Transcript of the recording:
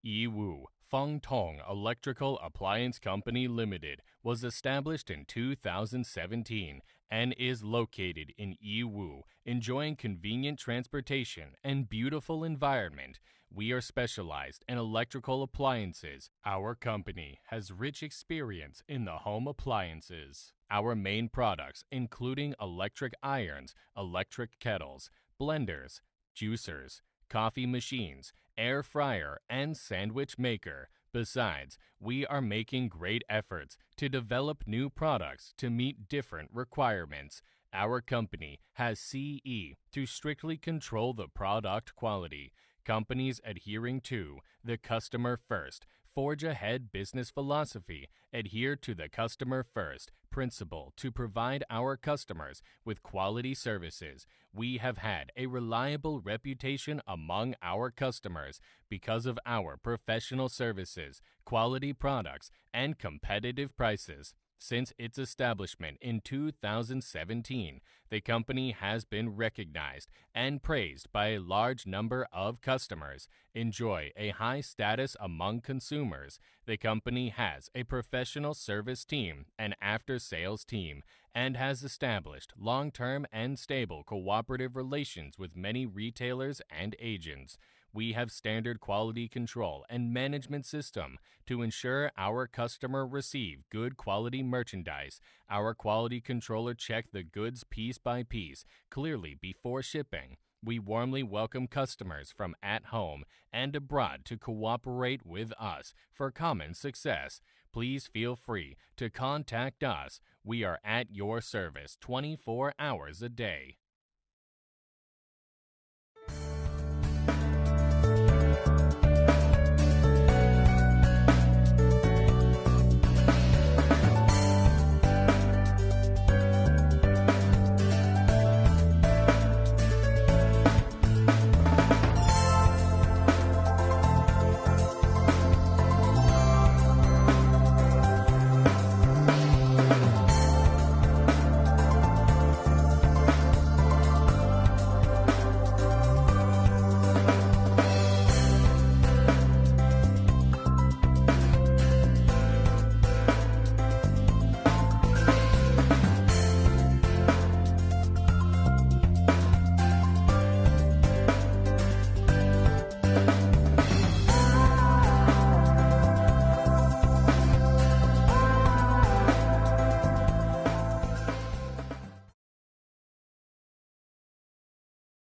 Yiwu Fengtong Electrical Appliance Company Limited was established in 2017 and is located in Yiwu, enjoying convenient transportation and beautiful environment. We are specialized in electrical appliances. Our company has rich experience in the home appliances. Our main products including electric irons, electric kettles, blenders, juicers, coffee machines, air fryer, and sandwich maker. Besides, we are making great efforts to develop new products to meet different requirements. Our company has CE to strictly control the product quality. Companies adhering to the customer first, forge ahead business philosophy, adhere to the customer first principle to provide our customers with quality services. We have had a reliable reputation among our customers because of our professional services, quality products, and competitive prices. Since its establishment in 2017, the company has been recognized and praised by a large number of customers. Enjoy a high status among consumers. The company has a professional service team and after-sales team and has established long-term and stable cooperative relations with many retailers and agents. We have standard quality control and management system to ensure our customer receive good quality merchandise. Our quality controller check the goods piece by piece clearly before shipping. We warmly welcome customers from at home and abroad to cooperate with us for common success. Please feel free to contact us. We are at your service 24 hours a day.